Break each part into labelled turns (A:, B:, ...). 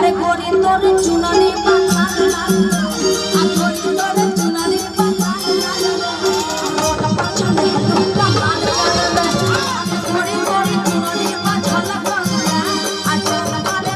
A: अरे गोरी तोरे चुनरी पता गोरी तोरे चुनरी पता रोड पर चले लुका हाल चले गोरी गोरी चुनरी पता लगा अच्छा वाले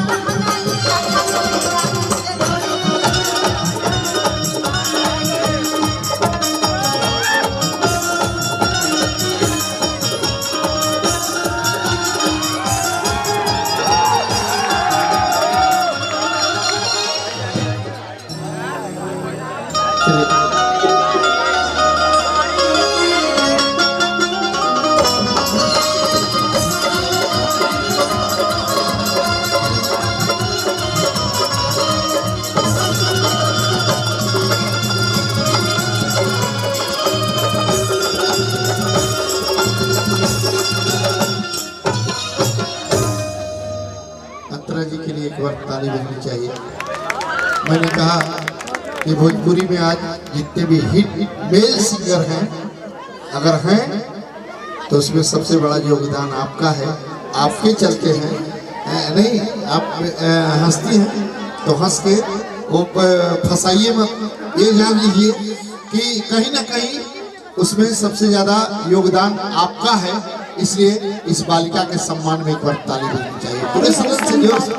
B: जी के लिए एक बार ताली बजनी चाहिए। मैंने कहा कि भोजपुरी में आज जितने भी हिट मेल सिंगर हैं अगर हैं तो उसमें सबसे बड़ा योगदान आपका है। आपके चलते हैं नहीं आप हंसती हैं तो हंस के वो फंसाइए मत। ये जान लीजिए कि कहीं ना कहीं उसमें सबसे ज्यादा योगदान आपका है, इसलिए इस बालिका के सम्मान में एक बार ताली देनी चाहिए पूरे समझ से जोर से।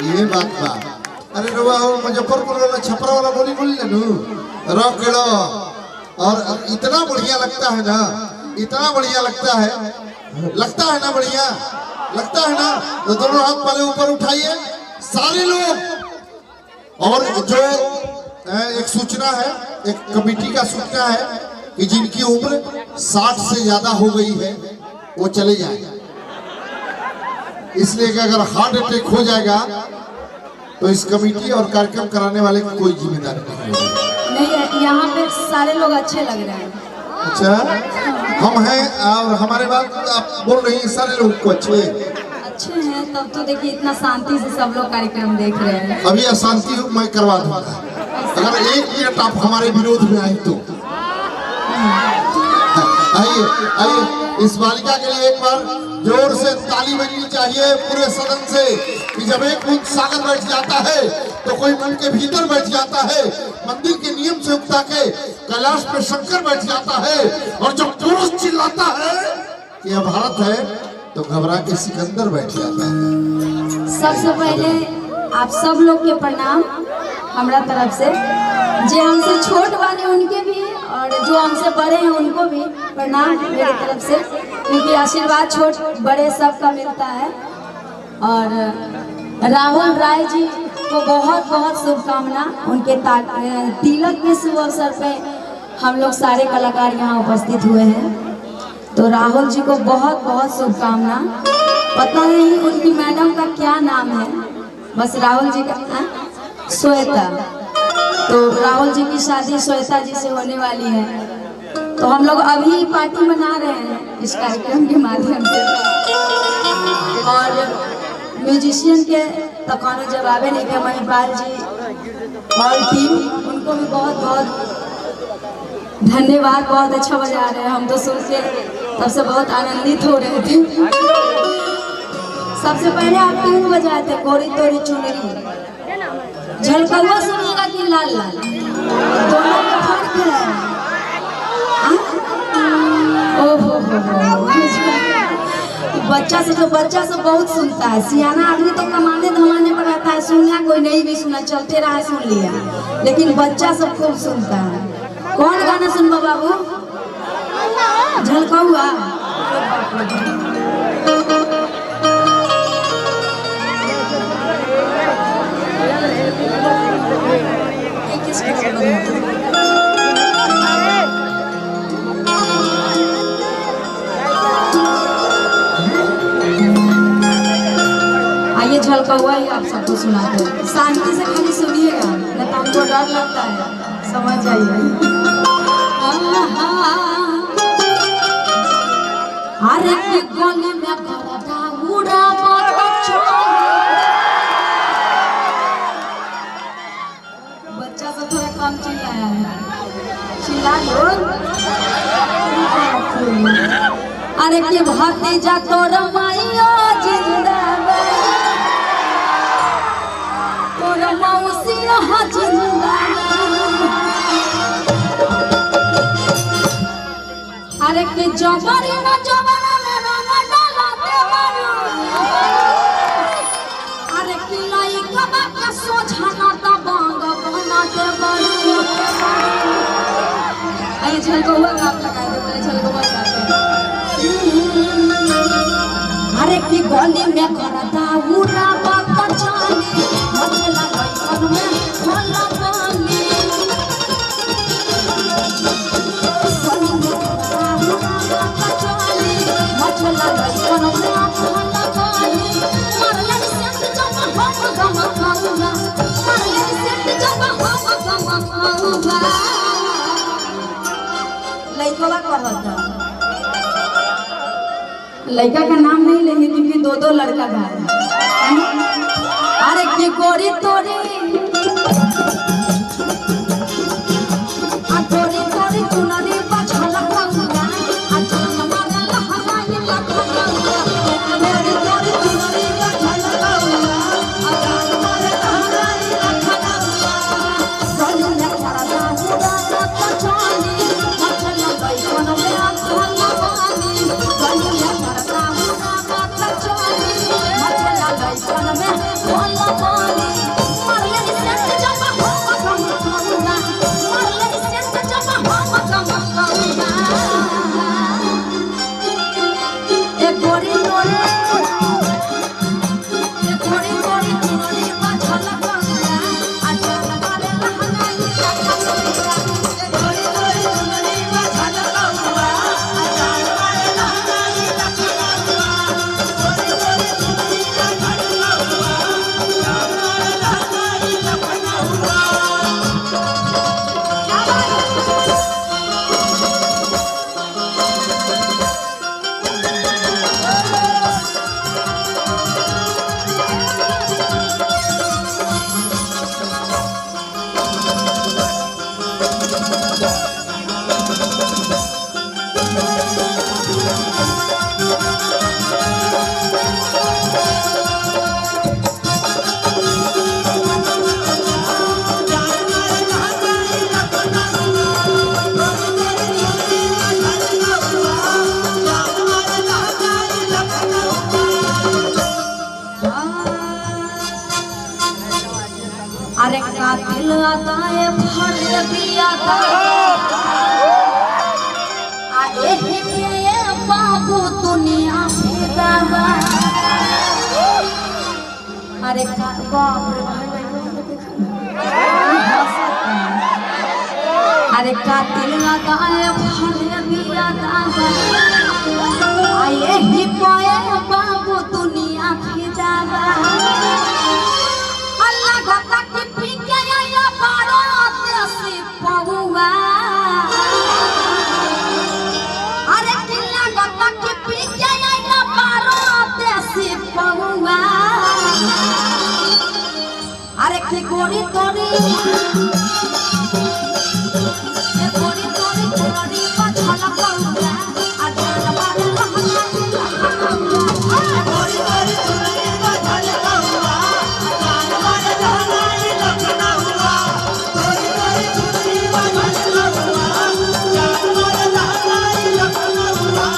B: ये बात बा अरे रवा मुजफ्फरपुर वाला छपरा वाला बोली बोली ना रॉक और इतना बढ़िया लगता है ना, इतना बढ़िया लगता है ना, बढ़िया लगता है ना। तो दोनों हाथ पहले ऊपर उठाइए सारे लोग। और जो एक सूचना है, एक कमेटी का सूचना है कि जिनकी उम्र 60 से ज्यादा हो गई है वो चले जाए, इसलिए कि अगर हार्ट अटैक हो जाएगा तो इस कमेटी और कार्यक्रम कराने वाले की कोई जिम्मेदारी नहीं होगी।
A: नहीं, यहाँ पे सारे लोग अच्छे लग रहे हैं।
B: अच्छा हम हैं और हमारे बाद आप बोल रही हैं सारे लोग को अच्छे
A: हैं, तब तो देखिए इतना शांति से सब लोग कार्यक्रम देख रहे हैं।
B: अभी अशांति मैं करवा दूंगा अगर 1 मिनट आप हमारे विरोध में आए तो। आइए आइए इस बालिका के लिए एक बार जोर से ताली बजनी चाहिए पूरे सदन से कि जब एक मुख सागर बैठ जाता है तो कोई मन के भीतर बैठ जाता है, मंदिर के नियम से उगता के कैलाश पे शंकर बैठ जाता है और जब पुरुष चिल्लाता है कि यह भारत है तो घबरा के सिकंदर बैठ जाता है।
A: सबसे पहले आप सब लोग के प्रणाम हमारा तरफ से, जो हमसे छोट वाले उनके भी और जो हमसे बड़े हैं उनको भी प्रणाम मेरी तरफ से, क्योंकि आशीर्वाद छोट बड़े सबका मिलता है। और राहुल राय जी को बहुत बहुत शुभकामना, उनके तिलक के शुभ अवसर पे हम लोग सारे कलाकार यहाँ उपस्थित हुए हैं, तो राहुल जी को बहुत बहुत शुभकामना। पता नहीं उनकी मैडम का क्या नाम है, बस राहुल जी का श्वेता, तो राहुल जी की शादी श्वेता जी से होने वाली है, तो हम लोग अभी पार्टी मना रहे हैं इस कार्यक्रम के माध्यम से। और म्यूजिशियन के तो कोनो जवाबे नहीं के, महिपाल जी और टीम उनको भी बहुत बहुत धन्यवाद, बहुत अच्छा बजा रहे हैं। हम तो सुन के तब से बहुत आनंदित हो रहे थे। सबसे पहले आप ट्यून बजाए थे गोरी तोरी चुनरी, झलकवा सुनिएगा कि लाल लाल, दोनों में फर्क है। ओहो बच्चा से बहुत सुनता है, सियाना आदमी तो कमाने धमाने पर रहता है, सुनना कोई नहीं भी सुना, चलते रहा सुन लिया, लेकिन बच्चा सब खूब सुनता है। कौन गाना सुनबा बाबू? झलकवा। आइए झलकवा ही आप सबको सुनाते हैं, शांति से खाली सुनिएगा, नहीं तो हमको डर लगता है, समझ जाइए। अरे गली में गरदा उड़ा बच्चा सब थोड़ा कम चिल्लाया है, चिल्ला लो। अरे के भतीजा तोरा माइया जिंदाबाद, रहा जिंदाबाद। अरे के जबरी न जबरा में रंग डाला देवरू। अरे कि लइका बा के सोझना त बांग बना देवरू। आइए झलकोवा का आप लगा दे, बोले झलकोवा का। अरे की गली में करता उरा बात चली मचला लइकन में भला बानी। गली में करता उरा बात चली मचला लइकन में भला बानी। मरले सेंट जब हम गम खाऊंगा, मरले सेंट जब हम गम खाऊंगा। लइकवा कहता, लड़का का नाम नहीं लेंगे क्योंकि दो दो लड़का था। अरे की गोरी तोरी तोरी तोरी चुनरी बछल खाऊंगा। अचान मारे लहराई लखनऊंगा। तोरी तोरी चुनरी बछल खाऊंगा। अचान मारे लहराई लखनऊंगा। गली में करता हुआ बात चली मचला लइकन में भला बानी। गली में करता हुआ बात चली मचला लइकन में भला बानी। मरले सेंट जब हम गम खाऊंगा, मरले सेंट जब हम गम खाऊंगा। ए गोरी तोरी चुनरी बछल खाऊंगा। अचान मारे लहराई लखनऊंगा। ए गोरी तोरी चुनरी बछल खाऊंगा। अचान मारे लहराई लखनऊंगा। गोरी तोरी चुनरी बछल खाऊंगा। अचान मारे लहराई लखनऊंगा। अरे कातिल आता है भर दिया था। आए के बाबू दुनिया फिदावा। अरे बाप रे भाई, अरे कातिल आता है भर दिया था। आए ही पाए बाबू दुनिया फिदावा। अल्लाह गता की पीके आया बारो देसी पहुआ। अरे किल्ला गता की पीके आया बारो देसी पहुआ। अरे की गोरी तोरी चुनरी बछल खाऊंगा। अचान मारे लहराई लखनऊंगा। गोरी तोरी चुनरी बछल खाऊंगा। अचान मारे लहराई लखनऊंगा। गोरी तोरी चुनरी बछल खाऊंगा। अचान मारे लहराई लखनऊंगा।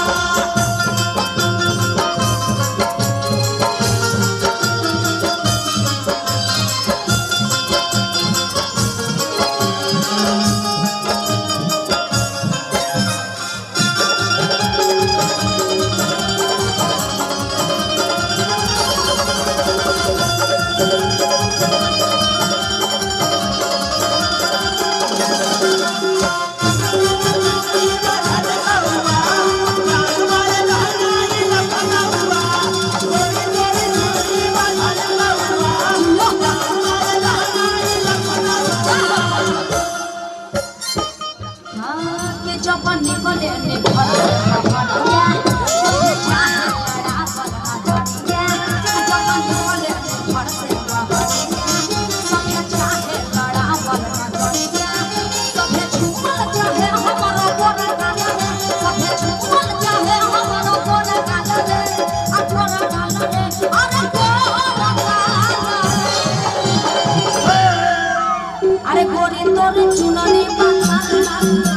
A: मोरे चुनरी पाता